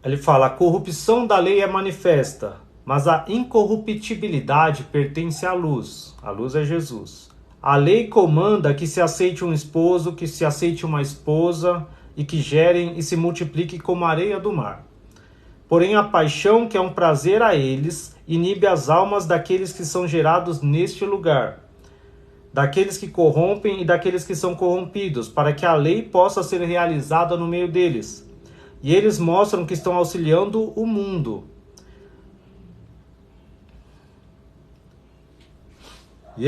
Ele fala: a corrupção da lei é manifesta, mas a incorruptibilidade pertence à luz. A luz é Jesus. A lei comanda que se aceite um esposo, que se aceite uma esposa, e que gerem e se multiplique como a areia do mar. Porém, a paixão, que é um prazer a eles, inibe as almas daqueles que são gerados neste lugar, daqueles que corrompem e daqueles que são corrompidos, para que a lei possa ser realizada no meio deles. E eles mostram que estão auxiliando o mundo. E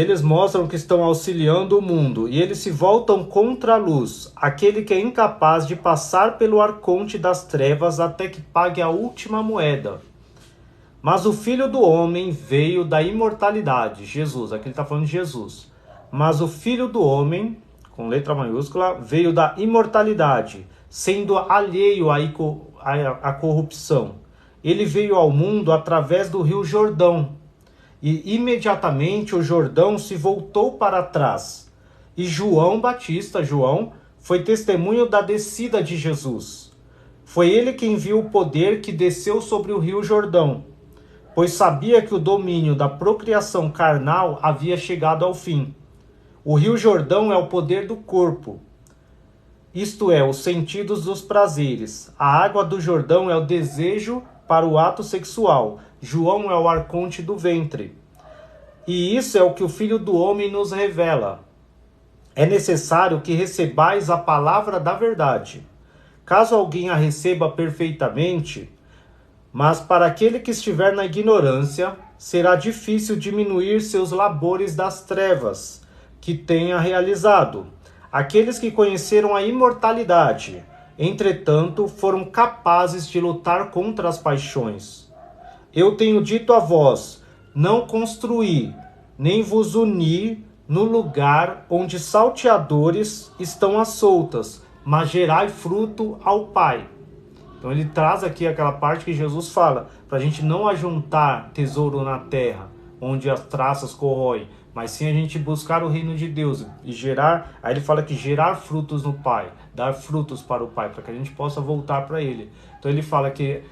eles se voltam contra a luz, aquele que é incapaz de passar pelo arconte das trevas até que pague a última moeda. Mas o Filho do Homem veio da imortalidade, Jesus, aqui ele está falando de Jesus. Mas o Filho do Homem, com letra maiúscula, veio da imortalidade, sendo alheio à corrupção. Ele veio ao mundo através do rio Jordão, e imediatamente o Jordão se voltou para trás. E João Batista, João, foi testemunho da descida de Jesus. Foi ele quem viu o poder que desceu sobre o rio Jordão, pois sabia que o domínio da procriação carnal havia chegado ao fim. O rio Jordão é o poder do corpo, isto é, os sentidos dos prazeres. A água do Jordão é o desejo para o ato sexual. João é o arconte do ventre. E isso é o que o Filho do Homem nos revela. É necessário que recebais a palavra da verdade. Caso alguém a receba perfeitamente, mas para aquele que estiver na ignorância, será difícil diminuir seus labores das trevas que tenha realizado. Aqueles que conheceram a imortalidade, entretanto, foram capazes de lutar contra as paixões. Eu tenho dito a vós: não construí, nem vos uni no lugar onde salteadores estão às soltas, mas gerai fruto ao Pai. Então ele traz aqui aquela parte que Jesus fala, para a gente não ajuntar tesouro na terra, onde as traças corroem, mas sim a gente buscar o reino de Deus e gerar. Aí ele fala que gerar frutos no Pai, dar frutos para o Pai, para que a gente possa voltar para Ele. Então ele fala que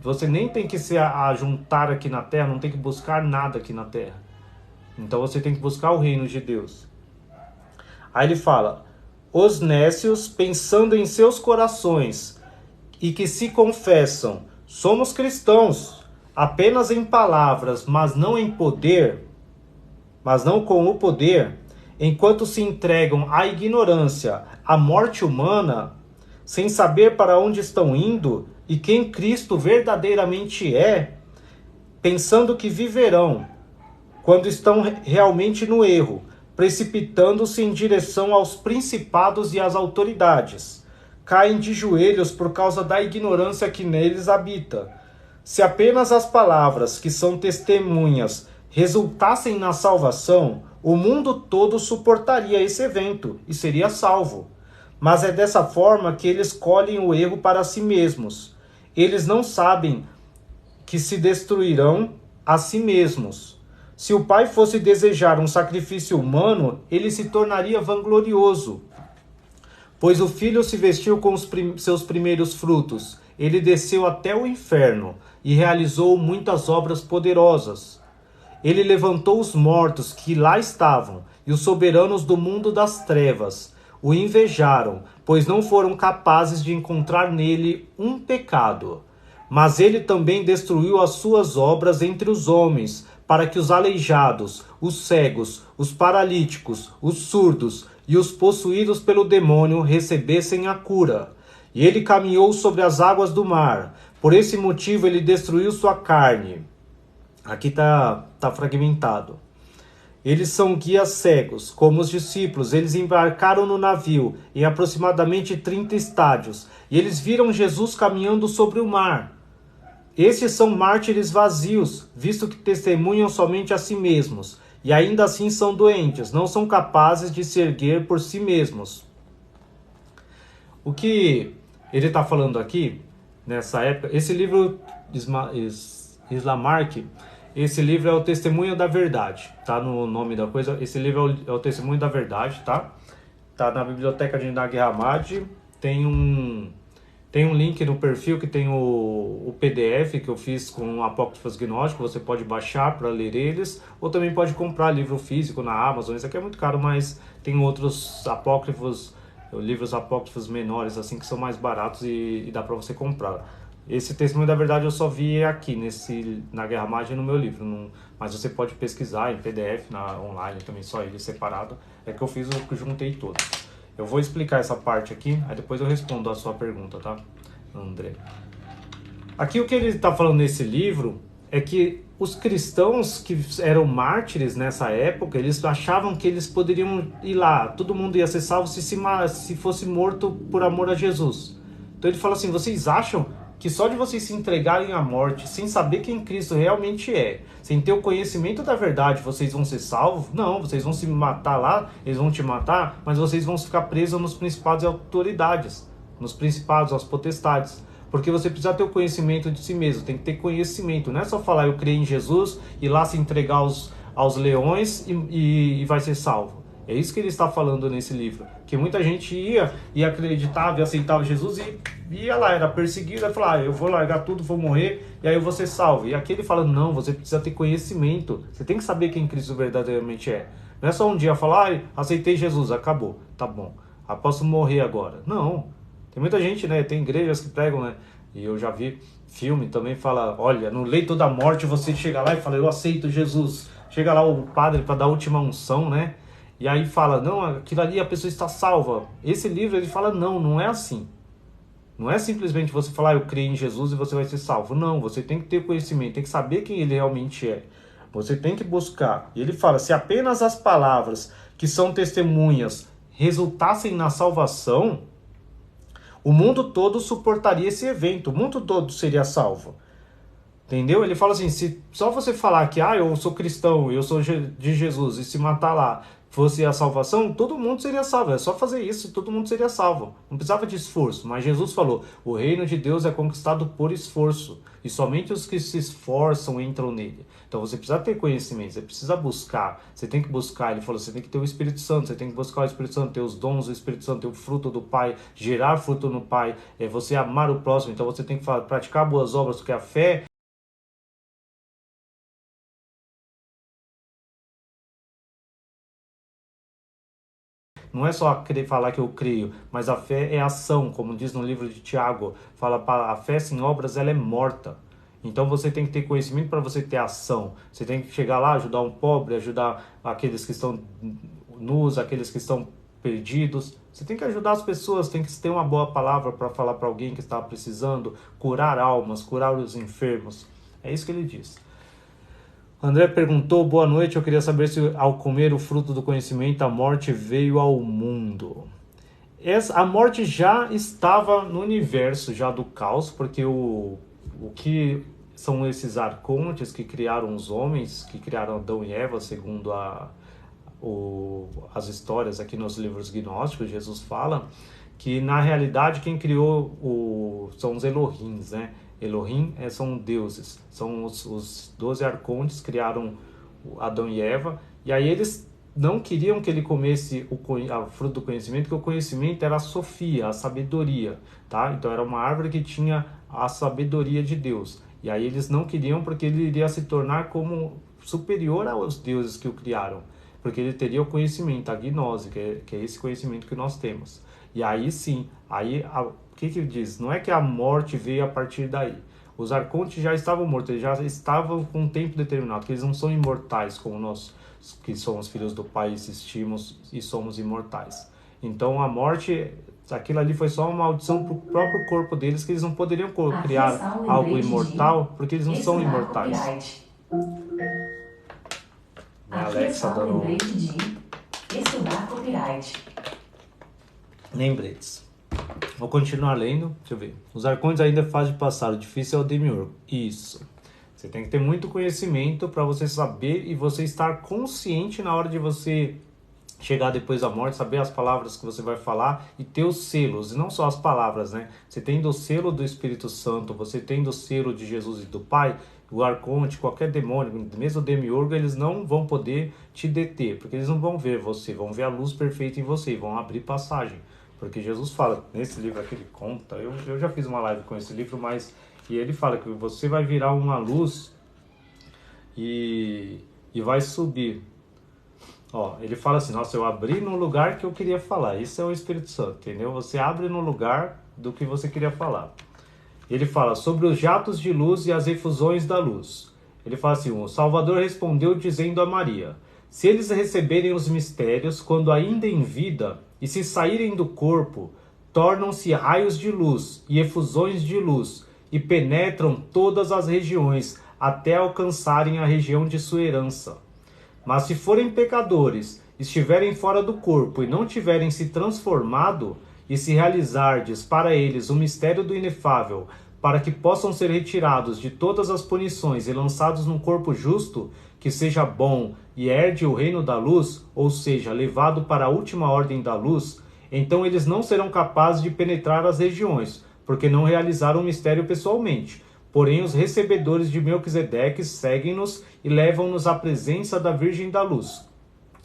você nem tem que se ajuntar aqui na terra, não tem que buscar nada aqui na terra. Então você tem que buscar o reino de Deus. Aí ele fala: os nécios, pensando em seus corações, e que se confessam, somos cristãos, apenas em palavras, mas não em poder, mas não com o poder, enquanto se entregam à ignorância, à morte humana, sem saber para onde estão indo e quem Cristo verdadeiramente é, pensando que viverão, quando estão realmente no erro, precipitando-se em direção aos principados e às autoridades. Caem de joelhos por causa da ignorância que neles habita. Se apenas as palavras que são testemunhas resultassem na salvação, o mundo todo suportaria esse evento e seria salvo. Mas é dessa forma que eles colhem o erro para si mesmos. Eles não sabem que se destruirão a si mesmos. Se o Pai fosse desejar um sacrifício humano, ele se tornaria vanglorioso. Pois o Filho se vestiu com seus primeiros frutos. Ele desceu até o inferno e realizou muitas obras poderosas. Ele levantou os mortos que lá estavam, e os soberanos do mundo das trevas o invejaram, pois não foram capazes de encontrar nele um pecado. Mas ele também destruiu as suas obras entre os homens, para que os aleijados, os cegos, os paralíticos, os surdos e os possuídos pelo demônio recebessem a cura. E ele caminhou sobre as águas do mar. Por esse motivo ele destruiu sua carne. Aqui tá fragmentado. Eles são guias cegos, como os discípulos. Eles embarcaram no navio em aproximadamente 30 estádios. E eles viram Jesus caminhando sobre o mar. Estes são mártires vazios, visto que testemunham somente a si mesmos, e ainda assim são doentes, não são capazes de se erguer por si mesmos. O que ele está falando aqui, nessa época, esse livro, Islamark, esse livro é o Testemunho da Verdade, tá no nome da coisa, esse livro é o Testemunho da Verdade, tá? Tá na biblioteca de Nag Hammadi, tem Tem um link no perfil que tem o PDF que eu fiz com apócrifos gnósticos, você pode baixar para ler eles, ou também pode comprar livro físico na Amazon. Isso aqui é muito caro, mas tem outros apócrifos, livros apócrifos menores, assim, que são mais baratos e dá para você comprar. Esse testemunho da verdade eu só vi aqui, na Guerra Mágica no meu livro, mas você pode pesquisar em PDF, online também, só ele separado. É que eu fiz, eu juntei todos. Eu vou explicar essa parte aqui, aí depois eu respondo a sua pergunta, tá, André? Aqui o que ele está falando nesse livro é que os cristãos que eram mártires nessa época, eles achavam que eles poderiam ir lá, todo mundo ia ser salvo se fosse morto por amor a Jesus. Então ele fala assim, vocês acham que só de vocês se entregarem à morte, sem saber quem Cristo realmente é, sem ter o conhecimento da verdade, vocês vão ser salvos? Não, vocês vão se matar lá, eles vão te matar, mas vocês vão ficar presos nos principados e autoridades, nos principados, às potestades. Porque você precisa ter o conhecimento de si mesmo, tem que ter conhecimento, não é só falar eu creio em Jesus e lá se entregar aos leões e vai ser salvo. É isso que ele está falando nesse livro. Que muita gente ia e acreditava e aceitava Jesus e ia lá, era perseguido, e falava, eu vou largar tudo, vou morrer e aí eu vou ser salvo. E aqui ele fala, não, você precisa ter conhecimento, você tem que saber quem Cristo verdadeiramente é. Não é só um dia falar, aceitei Jesus, acabou, tá bom, posso morrer agora. Não, tem muita gente, né, tem igrejas que pregam, né, e eu já vi filme também, fala, olha, no leito da morte você chega lá e fala, eu aceito Jesus. Chega lá o padre para dar a última unção, né? E aí fala, não, aquilo ali a pessoa está salva. Esse livro ele fala, não, não é assim. Não é simplesmente você falar, eu creio em Jesus e você vai ser salvo. Não, você tem que ter conhecimento, tem que saber quem ele realmente é. Você tem que buscar. E ele fala, se apenas as palavras que são testemunhas resultassem na salvação, o mundo todo suportaria esse evento, o mundo todo seria salvo. Entendeu? Ele fala assim, se só você falar que eu sou cristão, eu sou de Jesus, e se matar lá fosse a salvação, todo mundo seria salvo. É só fazer isso e todo mundo seria salvo. Não precisava de esforço. Mas Jesus falou, o reino de Deus é conquistado por esforço. E somente os que se esforçam entram nele. Então você precisa ter conhecimento, você precisa buscar. Você tem que buscar, ele falou, você tem que ter o Espírito Santo, você tem que buscar o Espírito Santo, ter os dons do Espírito Santo, ter o fruto do Pai, gerar fruto no Pai, você amar o próximo. Então você tem que praticar boas obras, porque a fé não é só falar que eu creio, mas a fé é ação, como diz no livro de Tiago. Fala, a fé sem obras ela é morta. Então você tem que ter conhecimento para você ter ação. Você tem que chegar lá, ajudar um pobre, ajudar aqueles que estão nus, aqueles que estão perdidos. Você tem que ajudar as pessoas, tem que ter uma boa palavra para falar para alguém que está precisando, curar almas, curar os enfermos. É isso que ele diz. André perguntou, boa noite, eu queria saber se ao comer o fruto do conhecimento a morte veio ao mundo. A morte já estava no universo já do caos, porque o que são esses arcontes que criaram os homens, que criaram Adão e Eva, segundo as histórias aqui nos livros gnósticos, Jesus fala que na realidade quem criou são os Elohims, né? Elohim são deuses, são os 12 arcontes, criaram Adão e Eva, e aí eles não queriam que ele comesse o fruto do conhecimento, porque o conhecimento era a Sofia, a sabedoria, tá? Então era uma árvore que tinha a sabedoria de Deus, e aí eles não queriam porque ele iria se tornar como superior aos deuses que o criaram, porque ele teria o conhecimento, a gnose, que é esse conhecimento que nós temos. E aí sim, o que ele diz? Não é que a morte veio a partir daí. Os arcontes já estavam mortos, eles já estavam com um tempo determinado, porque eles não são imortais como nós, que somos filhos do Pai, existimos e somos imortais. Então a morte, aquilo ali foi só uma maldição para o próprio corpo deles, que eles não poderiam criar algo imortal, porque eles não são imortais. A Alexa dando estudar copyright. Lembretes. Vou continuar lendo. Deixa eu ver. Os arcontes ainda fazem passar. O difícil é o demiurgo. Isso. Você tem que ter muito conhecimento para você saber e você estar consciente na hora de você chegar depois da morte, saber as palavras que você vai falar e ter os selos, e não só as palavras, né? Você tem o selo do Espírito Santo, você tem o selo de Jesus e do Pai, o arconte, qualquer demônio, mesmo o demiurgo, eles não vão poder te deter, porque eles não vão ver você, vão ver a luz perfeita em você, vão abrir passagem. Porque Jesus fala, nesse livro aqui ele conta, eu já fiz uma live com esse livro, mas e ele fala que você vai virar uma luz e vai subir. Ó, ele fala assim, nossa, eu abri no lugar que eu queria falar. Isso é o Espírito Santo, entendeu? Você abre no lugar do que você queria falar. Ele fala sobre os jatos de luz e as efusões da luz. Ele fala assim, o Salvador respondeu dizendo a Maria, se eles receberem os mistérios quando ainda em vida e se saírem do corpo, tornam-se raios de luz e efusões de luz e penetram todas as regiões até alcançarem a região de sua herança. Mas se forem pecadores, estiverem fora do corpo e não tiverem se transformado, e se realizardes para eles o mistério do inefável, para que possam ser retirados de todas as punições e lançados num corpo justo, que seja bom e herde o reino da luz, ou seja, levado para a última ordem da luz, então eles não serão capazes de penetrar as regiões, porque não realizaram o mistério pessoalmente. Porém, os recebedores de Melquisedeque seguem-nos e levam-nos à presença da Virgem da Luz.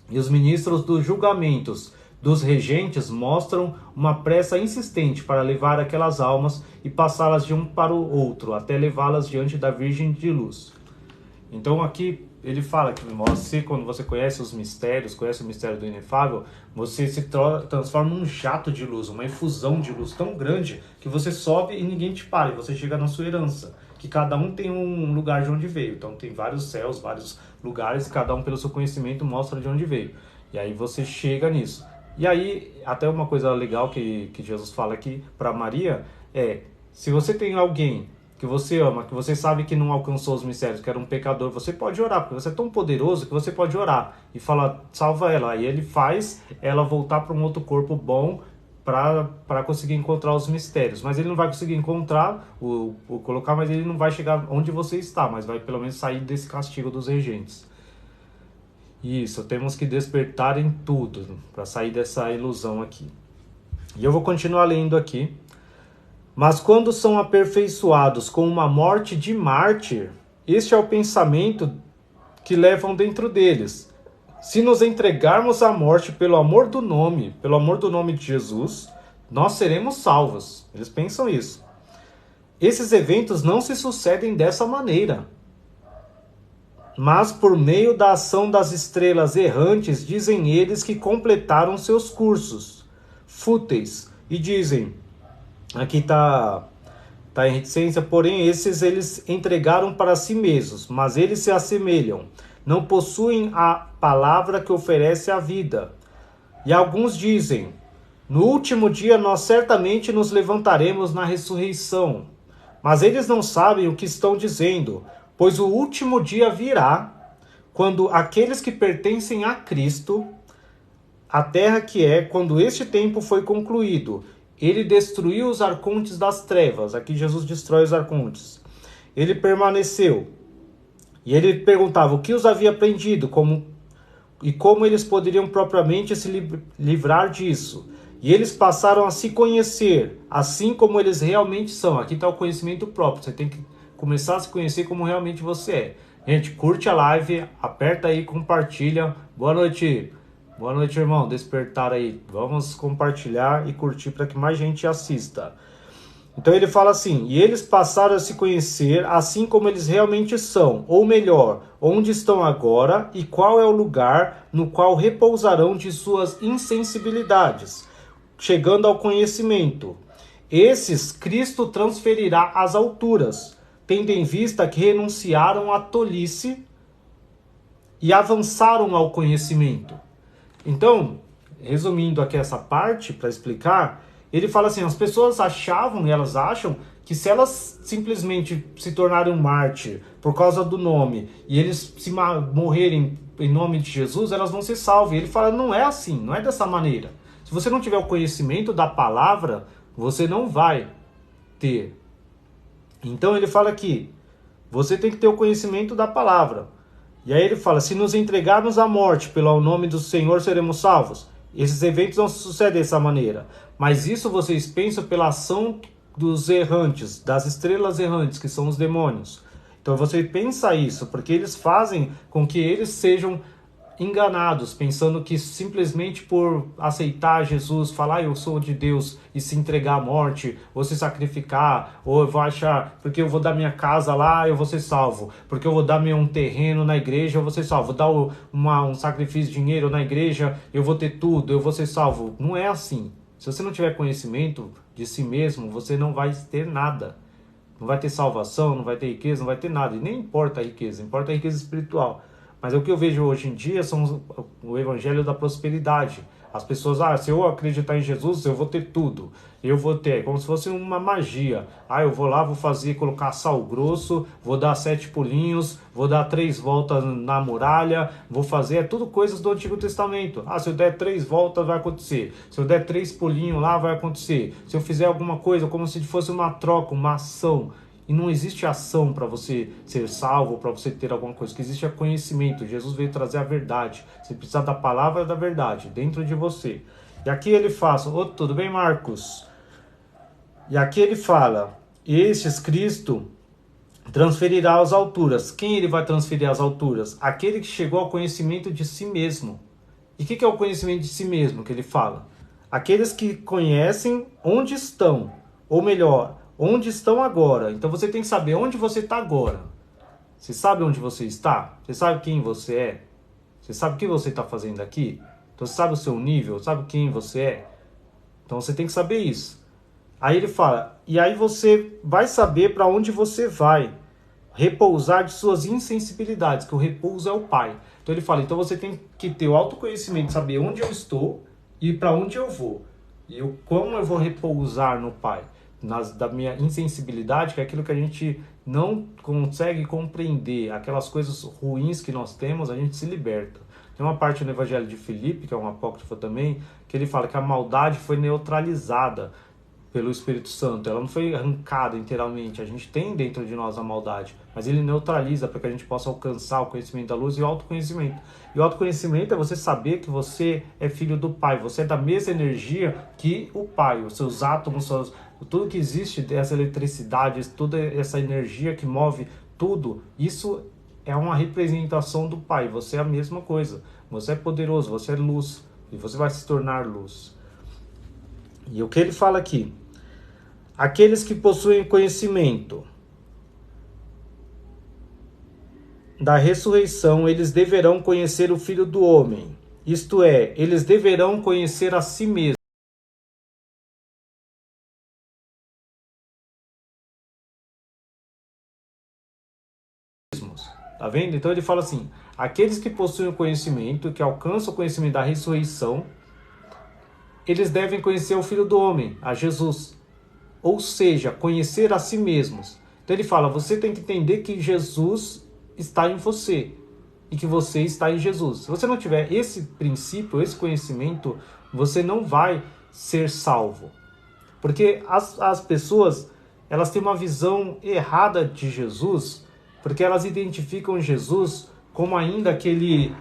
E os ministros dos julgamentos dos regentes mostram uma pressa insistente para levar aquelas almas e passá-las de um para o outro, até levá-las diante da Virgem de Luz. Então aqui ele fala que você, quando você conhece os mistérios, conhece o mistério do inefável, você se transforma num jato de luz, uma efusão de luz tão grande que você sobe e ninguém te para, e você chega na sua herança. Que cada um tem um lugar de onde veio. Então tem vários céus, vários lugares, cada um pelo seu conhecimento mostra de onde veio. E aí você chega nisso. E aí, até uma coisa legal que Jesus fala aqui para Maria é, se você tem alguém que você ama, que você sabe que não alcançou os mistérios, que era um pecador, você pode orar, porque você é tão poderoso que você pode orar e falar, salva ela. E ele faz ela voltar para um outro corpo bom para conseguir encontrar os mistérios. Mas ele não vai conseguir encontrar, colocar, mas ele não vai chegar onde você está, mas vai pelo menos sair desse castigo dos regentes. Isso, temos que despertar em tudo para sair dessa ilusão aqui. E eu vou continuar lendo aqui. Mas quando são aperfeiçoados com uma morte de mártir, este é o pensamento que levam dentro deles. Se nos entregarmos à morte pelo amor do nome de Jesus, nós seremos salvos. Eles pensam isso. Esses eventos não se sucedem dessa maneira. Mas por meio da ação das estrelas errantes, dizem eles que completaram seus cursos fúteis. E dizem, aqui está em reticência, porém esses eles entregaram para si mesmos, mas eles se assemelham. Não possuem a palavra que oferece a vida. E alguns dizem, no último dia nós certamente nos levantaremos na ressurreição. Mas eles não sabem o que estão dizendo, pois o último dia virá, quando aqueles que pertencem a Cristo, a terra que é, quando este tempo foi concluído, ele destruiu os arcontes das trevas. Aqui Jesus destrói os arcontes. Ele permaneceu. E ele perguntava o que os havia prendido, como eles poderiam propriamente se livrar disso. E eles passaram a se conhecer, assim como eles realmente são. Aqui está o conhecimento próprio. Você tem que começar a se conhecer como realmente você é. Gente, curte a live, aperta aí, compartilha. Boa noite. Boa noite, irmão. Despertar aí. Vamos compartilhar e curtir para que mais gente assista. Então ele fala assim, e eles passaram a se conhecer assim como eles realmente são, ou melhor, onde estão agora e qual é o lugar no qual repousarão de suas insensibilidades, chegando ao conhecimento. Esses Cristo transferirá às alturas, tendo em vista que renunciaram à tolice e avançaram ao conhecimento. Então, resumindo aqui essa parte para explicar, ele fala assim, as pessoas achavam e elas acham que se elas simplesmente se tornarem um mártir por causa do nome e eles se morrerem em nome de Jesus, elas vão ser salvas. E ele fala, não é assim, não é dessa maneira. Se você não tiver o conhecimento da palavra, você não vai ter. Então ele fala aqui, você tem que ter o conhecimento da palavra. E aí ele fala, se nos entregarmos à morte pelo nome do Senhor, seremos salvos. Esses eventos não sucedem dessa maneira. Mas isso vocês pensam pela ação dos errantes, das estrelas errantes, que são os demônios. Então você pensa isso, porque eles fazem com que eles sejam enganados, pensando que simplesmente por aceitar Jesus, falar eu sou de Deus e se entregar à morte, ou se sacrificar, ou eu vou achar, porque eu vou dar minha casa lá, eu vou ser salvo, porque eu vou dar um terreno na igreja, eu vou ser salvo, vou dar um sacrifício de dinheiro na igreja, eu vou ter tudo, eu vou ser salvo. Não é assim. Se você não tiver conhecimento de si mesmo, você não vai ter nada. Não vai ter salvação, não vai ter riqueza, não vai ter nada. E nem importa a riqueza, importa a riqueza espiritual. Mas o que eu vejo hoje em dia são o evangelho da prosperidade. As pessoas, se eu acreditar em Jesus, eu vou ter tudo. Eu vou ter, como se fosse uma magia. Eu vou lá, vou fazer, colocar sal grosso, vou dar 7 pulinhos, vou dar 3 voltas na muralha, vou fazer, é tudo coisas do Antigo Testamento. Se eu der 3 voltas, vai acontecer. Se eu der 3 pulinhos lá, vai acontecer. Se eu fizer alguma coisa, como se fosse uma troca, uma ação. E não existe ação para você ser salvo, para você ter alguma coisa. O que existe é conhecimento. Jesus veio trazer a verdade. Você precisa da palavra da verdade dentro de você. E aqui ele fala, tudo bem, Marcos? E aqui ele fala, estes Cristo transferirá às alturas. Quem ele vai transferir às alturas? Aquele que chegou ao conhecimento de si mesmo. E o que é o conhecimento de si mesmo que ele fala? Aqueles que conhecem onde estão, ou melhor, onde estão agora. Então você tem que saber onde você está agora. Você sabe onde você está? Você sabe quem você é? Você sabe o que você está fazendo aqui? Então você sabe o seu nível? Sabe quem você é? Então você tem que saber isso. Aí ele fala, e aí você vai saber para onde você vai. Repousar de suas insensibilidades, que o repouso é o Pai. Então ele fala, então você tem que ter o autoconhecimento, saber onde eu estou e para onde eu vou. E como eu vou repousar no Pai. Da minha insensibilidade, que é aquilo que a gente não consegue compreender, aquelas coisas ruins que nós temos, a gente se liberta. Tem uma parte no Evangelho de Filipe, que é um apócrifo também, que ele fala que a maldade foi neutralizada pelo Espírito Santo, ela não foi arrancada inteiramente, a gente tem dentro de nós a maldade, mas ele neutraliza para que a gente possa alcançar o conhecimento da luz e o autoconhecimento. E o autoconhecimento é você saber que você é filho do Pai, você é da mesma energia que o Pai, os seus átomos, tudo que existe, essa eletricidade, toda essa energia que move tudo, isso é uma representação do Pai, você é a mesma coisa, você é poderoso, você é luz, e você vai se tornar luz. E o que ele fala aqui? Aqueles que possuem conhecimento da ressurreição, eles deverão conhecer o Filho do Homem. Isto é, eles deverão conhecer a si mesmos. Tá vendo? Então ele fala assim, aqueles que possuem o conhecimento, que alcançam o conhecimento da ressurreição, eles devem conhecer o Filho do Homem, a Jesus. Ou seja, conhecer a si mesmos. Então ele fala, você tem que entender que Jesus está em você e que você está em Jesus. Se você não tiver esse princípio, esse conhecimento, você não vai ser salvo. Porque as pessoas, elas têm uma visão errada de Jesus, porque elas identificam Jesus como ainda aquele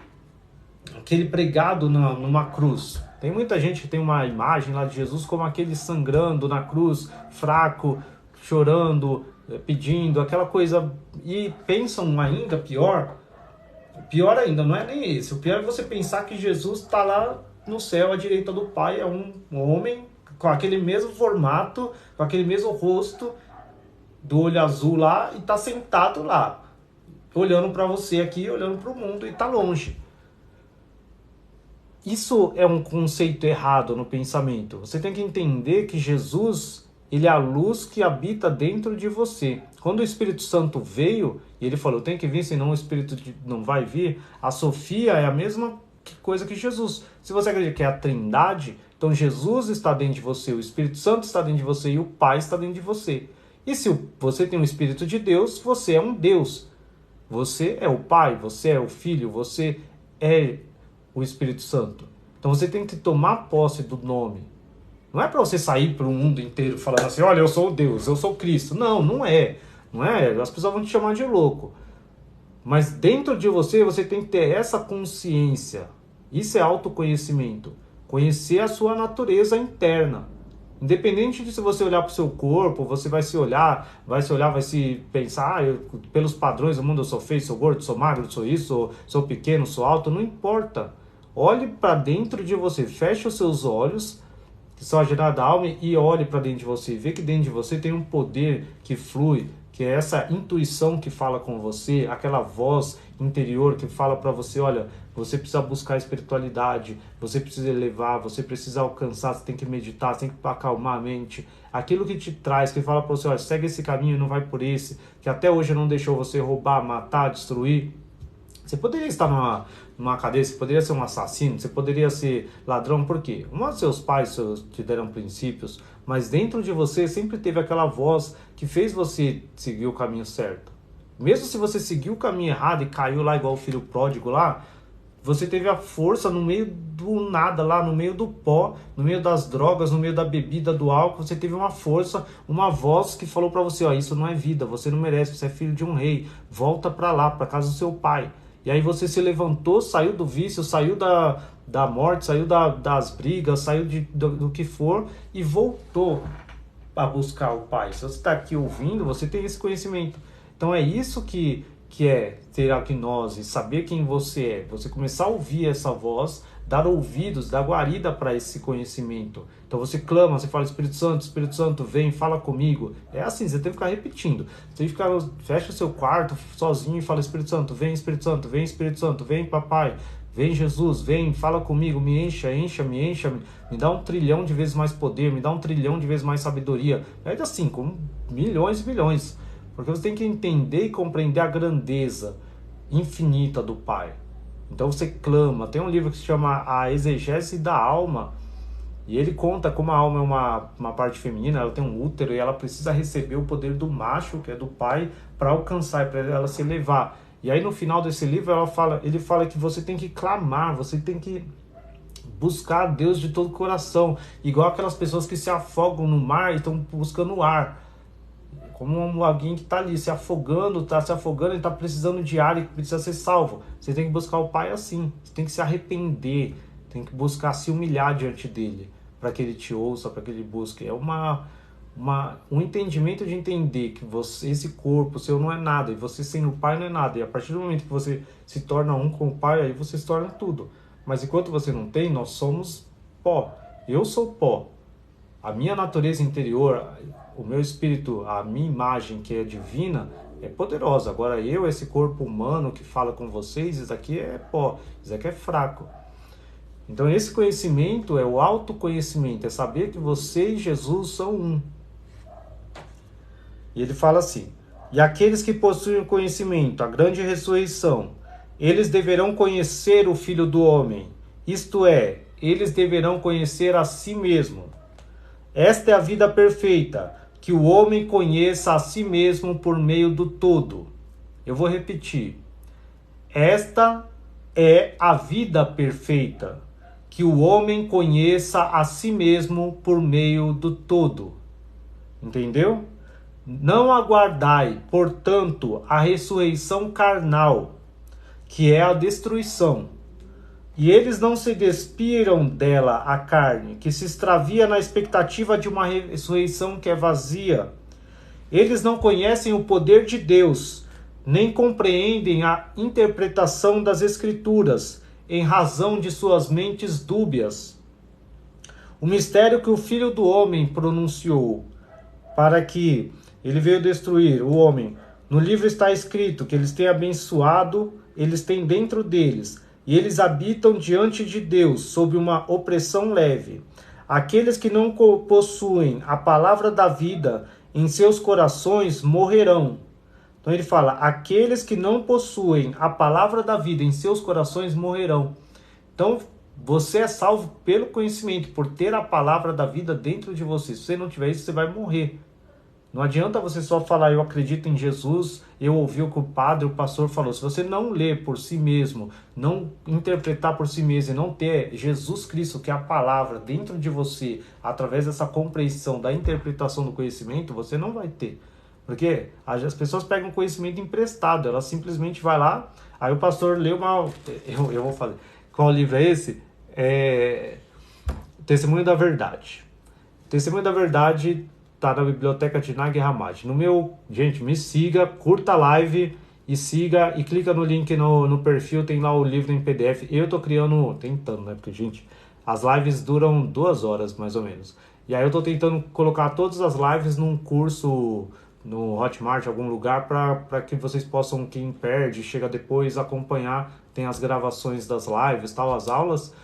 pregado numa cruz. Tem muita gente que tem uma imagem lá de Jesus como aquele sangrando na cruz, fraco, chorando, pedindo, aquela coisa. E pensam ainda pior ainda, não é nem esse. O pior é você pensar que Jesus está lá no céu, à direita do Pai, é um homem com aquele mesmo formato, com aquele mesmo rosto, do olho azul lá, e está sentado lá, olhando para você aqui, olhando para o mundo, e está longe. Isso é um conceito errado no pensamento. Você tem que entender que Jesus, ele é a luz que habita dentro de você. Quando o Espírito Santo veio, e ele falou, tem que vir, senão o Espírito não vai vir, a Sofia é a mesma coisa que Jesus. Se você acredita que é a Trindade, então Jesus está dentro de você, o Espírito Santo está dentro de você e o Pai está dentro de você. E se você tem o Espírito de Deus, você é um Deus. Você é o Pai, você é o Filho, você é o Espírito Santo. Então você tem que tomar posse do nome. Não é para você sair para o mundo inteiro falando assim, olha, eu sou Deus, eu sou Cristo. Não, não é. Não é. As pessoas vão te chamar de louco. Mas dentro de você, você tem que ter essa consciência. Isso é autoconhecimento. Conhecer a sua natureza interna. Independente de se você olhar para o seu corpo, você vai se olhar, vai se pensar, pelos padrões do mundo eu sou feio, sou gordo, sou magro, sou isso, sou pequeno, sou alto, não importa. Olhe para dentro de você, feche os seus olhos, que são a gerada da alma, e olhe para dentro de você, vê que dentro de você tem um poder que flui, que é essa intuição que fala com você, aquela voz interior que fala para você, olha, você precisa buscar a espiritualidade, você precisa elevar, você precisa alcançar, você tem que meditar, você tem que acalmar a mente. Aquilo que te traz, que fala para você, olha, segue esse caminho, não vai por esse, que até hoje não deixou você roubar, matar, destruir. Você poderia estar numa cadeia, você poderia ser um assassino, você poderia ser ladrão, por quê? Um dos seus pais te deram princípios, mas dentro de você sempre teve aquela voz que fez você seguir o caminho certo. Mesmo se você seguiu o caminho errado e caiu lá igual o filho pródigo lá, você teve a força no meio do nada lá, no meio do pó, no meio das drogas, no meio da bebida, do álcool, você teve uma força, uma voz que falou pra você, ó, isso não é vida, você não merece, você é filho de um rei, volta pra lá, pra casa do seu pai. E aí você se levantou, saiu do vício, saiu da morte, saiu das brigas, saiu do que for e voltou a buscar o pai. Se você está aqui ouvindo, você tem esse conhecimento. Então é isso que é ter a gnose, saber quem você é. Você começar a ouvir essa voz, dar ouvidos, dar guarida para esse conhecimento. Então você clama, você fala, Espírito Santo, vem, fala comigo. É assim, você tem que ficar repetindo. Você tem que ficar, fecha o seu quarto sozinho e fala, Espírito Santo, vem, Espírito Santo, vem, Espírito Santo, vem, papai. Vem, Jesus, vem, fala comigo, me encha, encha-me, me dá 1 trilhão de vezes mais poder, me dá 1 trilhão de vezes mais sabedoria. É assim, com milhões e bilhões. Porque você tem que entender e compreender a grandeza infinita do Pai. Então você clama. Tem um livro que se chama A Exegese da Alma, e ele conta como a alma é uma parte feminina, ela tem um útero e ela precisa receber o poder do macho, que é do pai, para alcançar, para ela se elevar. E aí no final desse livro ele fala que você tem que clamar, você tem que buscar a Deus de todo o coração, igual aquelas pessoas que se afogam no mar e estão buscando o ar. Como alguém que está ali se afogando e está precisando de ar e precisa ser salvo. Você tem que buscar o Pai assim, você tem que se arrepender, tem que buscar se humilhar diante dele, para que ele te ouça, para que ele busque. É um entendimento de entender que você, esse corpo seu não é nada, e você sendo o Pai não é nada. E a partir do momento que você se torna um com o Pai, aí você se torna tudo. Mas enquanto você não tem, nós somos pó. Eu sou pó. A minha natureza interior, o meu espírito, a minha imagem que é divina, é poderosa. Agora esse corpo humano que fala com vocês, isso aqui é pó, isso aqui é fraco. Então esse conhecimento é o autoconhecimento, é saber que você e Jesus são um. E ele fala assim, e aqueles que possuem o conhecimento, a grande ressurreição, eles deverão conhecer o Filho do Homem, isto é, eles deverão conhecer a si mesmo. Esta é a vida perfeita, que o homem conheça a si mesmo por meio do todo. Eu vou repetir. Esta é a vida perfeita, que o homem conheça a si mesmo por meio do todo. Entendeu? Não aguardai, portanto, a ressurreição carnal, que é a destruição. E eles não se despiram dela, a carne, que se extravia na expectativa de uma ressurreição que é vazia. Eles não conhecem o poder de Deus, nem compreendem a interpretação das Escrituras, em razão de suas mentes dúbias. O mistério que o Filho do Homem pronunciou, para que ele veio destruir o homem. No livro está escrito que eles têm abençoado, eles têm dentro deles, e eles habitam diante de Deus sob uma opressão leve. Aqueles que não possuem a palavra da vida em seus corações morrerão. Então ele fala, aqueles que não possuem a palavra da vida em seus corações morrerão. Então você é salvo pelo conhecimento, por ter a palavra da vida dentro de você. Se você não tiver isso, você vai morrer. Não adianta você só falar, eu acredito em Jesus, eu ouvi o que o padre, o pastor falou. Se você não ler por si mesmo, não interpretar por si mesmo e não ter Jesus Cristo, que é a palavra, dentro de você, através dessa compreensão, da interpretação do conhecimento, você não vai ter. Porque as pessoas pegam conhecimento emprestado, elas simplesmente vai lá, aí o pastor lê uma... Eu vou falar, qual livro é esse? Testemunho da Verdade. Testemunho da Verdade tá na biblioteca de Nag Hammadi. Gente, me siga, curta a live e siga e clica no link no perfil, tem lá o livro em PDF. Eu tô tentando, né? Porque, gente, as lives duram 2 horas, mais ou menos. E aí eu tô tentando colocar todas as lives num curso no Hotmart, algum lugar, para que vocês possam, quem perde, chega depois, acompanhar. Tem as gravações das lives, tal, as aulas.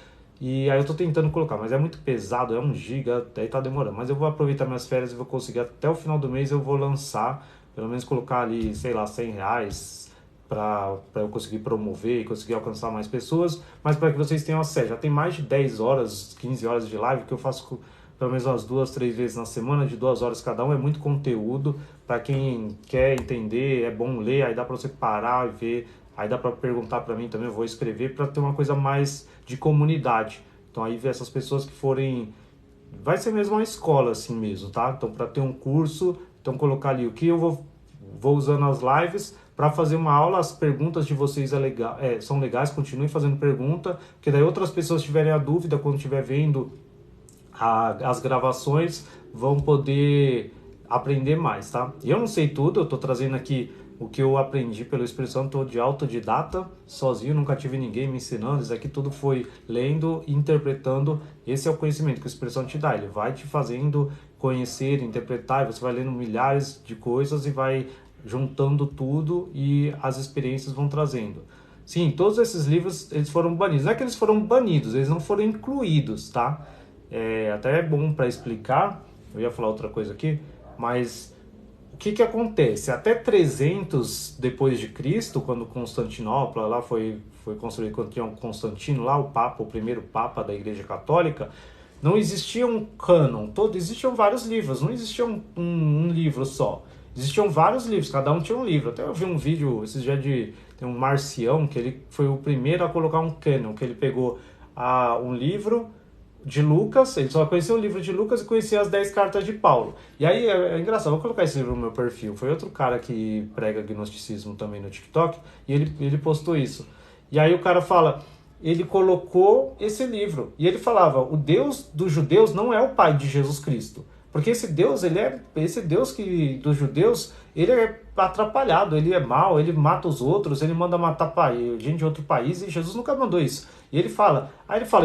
E aí eu tô tentando colocar, mas é muito pesado, é 1 GB, daí tá demorando. Mas eu vou aproveitar minhas férias e vou conseguir, até o final do mês eu vou lançar, pelo menos colocar ali, sei lá, R$ 100 para eu conseguir promover e conseguir alcançar mais pessoas, mas para que vocês tenham acesso. Já tem mais de 10 horas, 15 horas de live que eu faço pelo menos umas 2, 3 vezes na semana, de 2 horas cada um. É muito conteúdo, para quem quer entender, é bom ler, aí dá para você parar e ver. Aí dá para perguntar para mim também, eu vou escrever para ter uma coisa mais de comunidade. Então aí ver essas pessoas que forem, vai ser mesmo uma escola assim mesmo, tá? Então para ter um curso, então colocar ali o que eu vou usando as lives para fazer uma aula. As perguntas de vocês são legais, continuem fazendo pergunta, porque daí outras pessoas tiverem a dúvida quando estiver vendo as gravações, vão poder aprender mais, tá? Eu não sei tudo, eu tô trazendo aqui o que eu aprendi pelo Espírito Santo, tô de autodidata, sozinho, nunca tive ninguém me ensinando. Isso aqui tudo foi lendo e interpretando. Esse é o conhecimento que o Espírito Santo te dá, ele vai te fazendo conhecer, interpretar, e você vai lendo milhares de coisas e vai juntando tudo e as experiências vão trazendo. Sim, todos esses livros, eles foram banidos. Não é que eles foram banidos, eles não foram incluídos, tá? Até é bom para explicar, eu ia falar outra coisa aqui, mas o que acontece? Até 300 depois de Cristo, quando Constantinopla lá foi construído, quando tinha um Constantino lá, o primeiro papa da Igreja Católica, não existia um cânon todo, existiam vários livros, não existia um livro só. Existiam vários livros, cada um tinha um livro. Até eu vi um vídeo esses dias tem um Marcião, que ele foi o primeiro a colocar um cânon, que ele pegou um livro de Lucas, ele só conhecia o livro de Lucas e conhecia as 10 cartas de Paulo. E aí é engraçado, vou colocar esse livro no meu perfil. Foi outro cara que prega gnosticismo também no TikTok, e ele postou isso. E aí o cara fala, ele colocou esse livro, e ele falava, o Deus dos judeus não é o pai de Jesus Cristo. Porque esse Deus, esse Deus dos judeus, ele é atrapalhado, ele é mau, ele mata os outros, ele manda matar gente de outro país, e Jesus nunca mandou isso. E ele fala,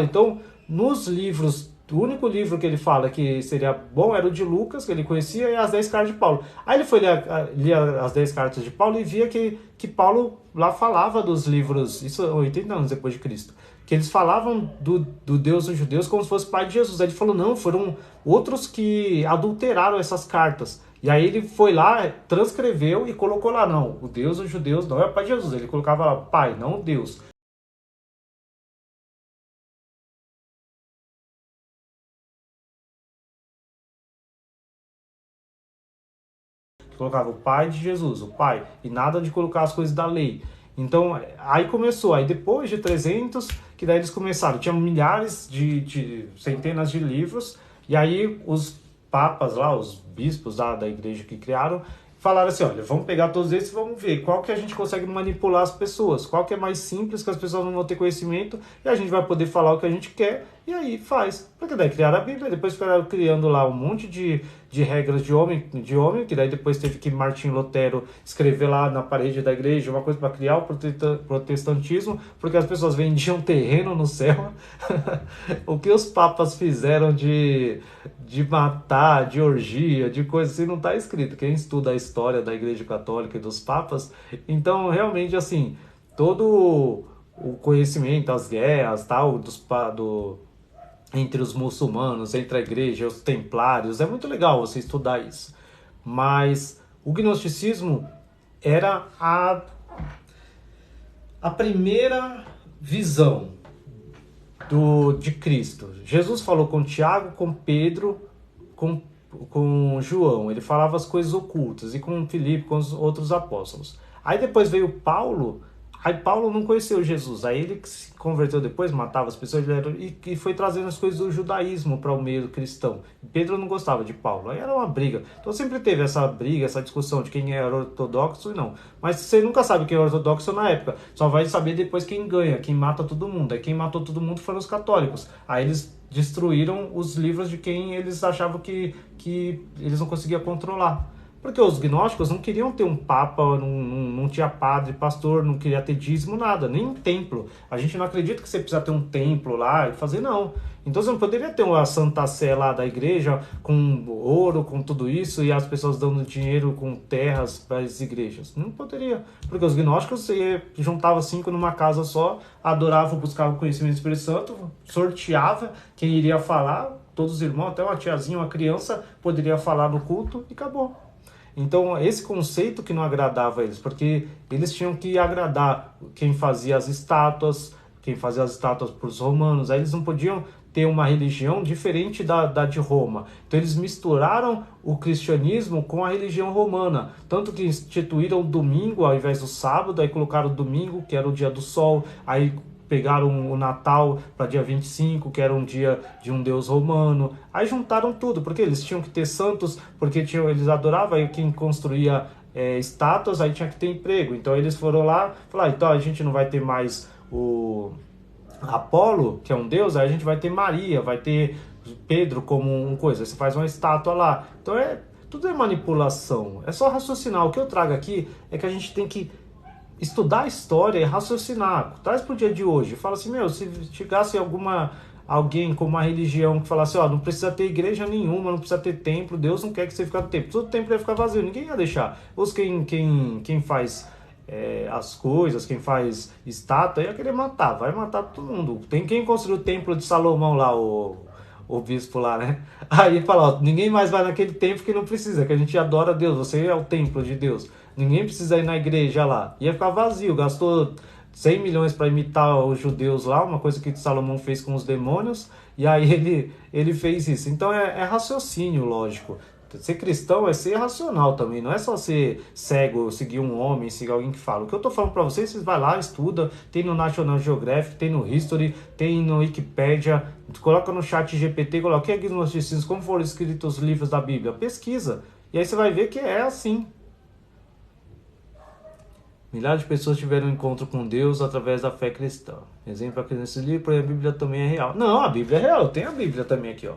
então, nos livros, o único livro que ele fala que seria bom era o de Lucas, que ele conhecia, e as 10 cartas de Paulo. Aí ele foi ler as 10 cartas de Paulo e via que Paulo lá falava dos livros, isso 80 anos depois de Cristo, que eles falavam do Deus dos judeus como se fosse pai de Jesus. Aí ele falou, não, foram outros que adulteraram essas cartas. E aí ele foi lá, transcreveu e colocou lá, não, o Deus dos judeus não é o pai de Jesus. Ele colocava lá, pai, não Deus. Colocava o pai de Jesus, o pai, e nada de colocar as coisas da lei. Então, aí começou, aí depois de 300, que daí eles começaram, tinham milhares centenas de livros, e aí os papas lá, os bispos da igreja que criaram, falaram assim, olha, vamos pegar todos esses e vamos ver qual que a gente consegue manipular as pessoas, qual que é mais simples, que as pessoas não vão ter conhecimento, e a gente vai poder falar o que a gente quer, e aí faz. Porque daí criaram a Bíblia, depois ficaram criando lá um monte de regras de homem, que daí depois teve que Martim Lutero escrever lá na parede da igreja uma coisa para criar o protestantismo, porque as pessoas vendiam terreno no céu. O que os papas fizeram de matar, de orgia, de coisa assim, não está escrito. Quem estuda a história da Igreja Católica e dos papas, então realmente assim, todo o conhecimento, as guerras, tal, entre os muçulmanos, entre a igreja e os templários, é muito legal você estudar isso. Mas o gnosticismo era a primeira visão de Cristo. Jesus falou com Tiago, com Pedro, com João. Ele falava as coisas ocultas, e com Filipe, com os outros apóstolos. Aí depois veio Paulo. Aí Paulo não conheceu Jesus, aí ele se converteu depois, matava as pessoas, e foi trazendo as coisas do judaísmo para o meio cristão. Pedro não gostava de Paulo, aí era uma briga. Então sempre teve essa briga, essa discussão de quem era ortodoxo e não. Mas você nunca sabe quem é ortodoxo na época, só vai saber depois quem ganha, quem mata todo mundo. Aí quem matou todo mundo foram os católicos. Aí eles destruíram os livros de quem eles achavam que eles não conseguiam controlar. Porque os gnósticos não queriam ter um papa, não tinha padre, pastor, não queria ter dízimo, nada, nem um templo. A gente não acredita que você precisa ter um templo lá e fazer, não. Então você não poderia ter uma Santa Sé lá da igreja com ouro, com tudo isso, e as pessoas dando dinheiro com terras para as igrejas. Não poderia. Porque os gnósticos você juntava 5 numa casa só, adoravam, buscavam o conhecimento do Espírito Santo, sorteava quem iria falar, todos os irmãos, até uma tiazinha, uma criança, poderia falar no culto e acabou. Então, esse conceito que não agradava eles, porque eles tinham que agradar quem fazia as estátuas para os romanos, aí eles não podiam ter uma religião diferente da de Roma. Então, eles misturaram o cristianismo com a religião romana, tanto que instituíram o domingo ao invés do sábado, aí colocaram o domingo, que era o dia do sol, aí pegaram o Natal para dia 25, que era um dia de um deus romano. Aí juntaram tudo, porque eles tinham que ter santos, porque eles adoravam, aí quem construía estátuas, aí tinha que ter emprego. Então eles foram lá, falaram, então a gente não vai ter mais o Apolo, que é um deus, aí a gente vai ter Maria, vai ter Pedro como uma coisa, você faz uma estátua lá. Então tudo é manipulação, é só raciocinar. O que eu trago aqui é que a gente tem que estudar a história e raciocinar. Traz pro dia de hoje. Fala assim, se chegasse alguém com uma religião que falasse, não precisa ter igreja nenhuma, não precisa ter templo, Deus não quer que você fique no templo. Todo templo ia ficar vazio, ninguém ia deixar. Quem faz as coisas, quem faz estátua, ia querer matar, vai matar todo mundo. Tem quem construiu o templo de Salomão lá, o bispo lá, né? Aí fala, ninguém mais vai naquele templo que não precisa, que a gente adora Deus, você é o templo de Deus. Ninguém precisa ir na igreja lá. Ia ficar vazio, gastou 100 milhões para imitar os judeus lá, uma coisa que Salomão fez com os demônios, e aí ele fez isso. Então é raciocínio, lógico. Ser cristão é ser racional também, não é só ser cego, seguir um homem, seguir alguém que fala. O que eu tô falando para vocês vai lá, estuda, tem no National Geographic, tem no History, tem no Wikipedia, coloca no chat GPT, coloca o que é gnosticismo, como foram escritos os livros da Bíblia, pesquisa, e aí você vai ver que é assim. Milhares de pessoas tiveram um encontro com Deus através da fé cristã. Exemplo aqui nesse livro, a Bíblia também é real. Não, a Bíblia é real, eu tenho a Bíblia também aqui, ó.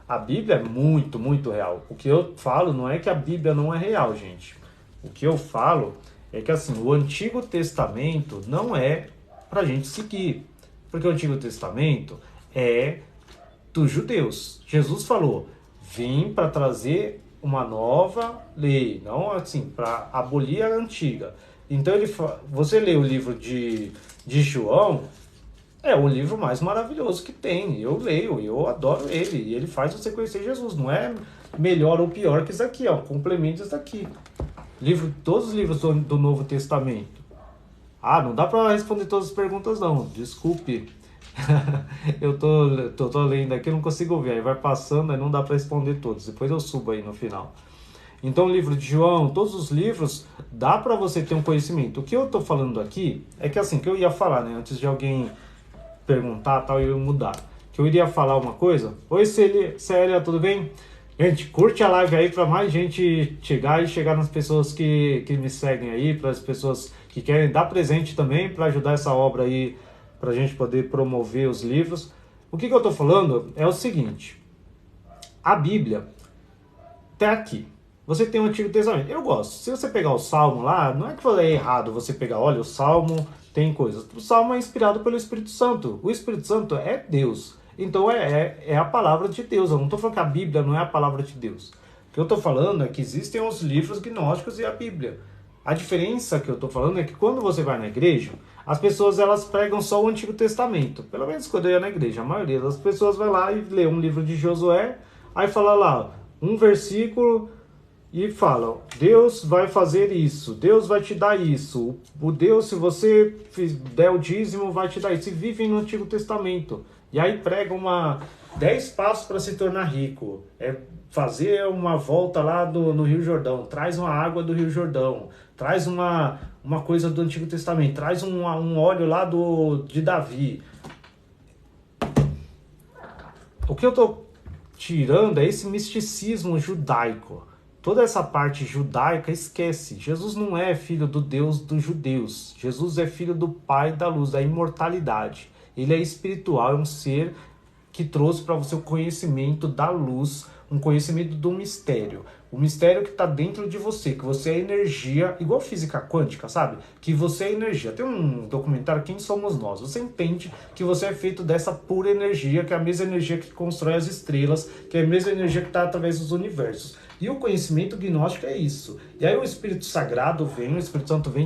A Bíblia é muito, muito real. O que eu falo não é que a Bíblia não é real, gente. O que eu falo é que, assim, o Antigo Testamento não é pra gente seguir. Porque o Antigo Testamento é dos judeus. Jesus falou, vim para trazer uma nova lei, não assim, para abolir a antiga. Então, você lê o livro de João, é o livro mais maravilhoso que tem. Eu leio, eu adoro ele. E ele faz você conhecer Jesus. Não é melhor ou pior que isso aqui, ó. Complementa isso aqui. Todos os livros do Novo Testamento. Não dá para responder todas as perguntas, não. Desculpe. Eu tô lendo aqui, eu não consigo ver. Aí vai passando, aí não dá para responder todos. Depois eu subo aí no final. Então, o livro de João, todos os livros, dá para você ter um conhecimento. O que eu tô falando aqui é que, assim, que eu ia falar, né? Antes de alguém perguntar, tal, eu ia mudar. Que eu iria falar uma coisa. Oi, Célia, tudo bem? Gente, curte a live aí para mais gente chegar nas pessoas que me seguem aí, para as pessoas que querem dar presente também, para ajudar essa obra aí, para a gente poder promover os livros. O que eu tô falando é o seguinte. A Bíblia tá aqui. Você tem o Antigo Testamento. Eu gosto. Se você pegar o Salmo lá, não é que é errado você pegar, olha, o Salmo tem coisas. O Salmo é inspirado pelo Espírito Santo. O Espírito Santo é Deus. Então é a palavra de Deus. Eu não estou falando que a Bíblia não é a palavra de Deus. O que eu estou falando é que existem os livros gnósticos e a Bíblia. A diferença que eu estou falando é que quando você vai na igreja, as pessoas elas pregam só o Antigo Testamento. Pelo menos quando eu ia na igreja, a maioria das pessoas vai lá e lê um livro de Josué, aí fala lá, um versículo... E falam, Deus vai fazer isso, Deus vai te dar isso, o Deus, se você der o dízimo, vai te dar isso. E vivem no Antigo Testamento. E aí pregam 10 passos para se tornar rico. É fazer uma volta lá no Rio Jordão, traz uma água do Rio Jordão, traz uma coisa do Antigo Testamento, traz um óleo lá de Davi. O que eu estou tirando é esse misticismo judaico. Toda essa parte judaica, esquece. Jesus não é filho do Deus dos judeus. Jesus é filho do Pai da luz, da imortalidade. Ele é espiritual, é um ser que trouxe para você o conhecimento da luz, um conhecimento do mistério. O mistério que está dentro de você, que você é energia, igual física quântica, sabe? Que você é energia. Tem um documentário, Quem Somos Nós? Você entende que você é feito dessa pura energia, que é a mesma energia que constrói as estrelas, que é a mesma energia que está através dos universos. E o conhecimento gnóstico é isso. E aí o Espírito Sagrado vem, o Espírito Santo vem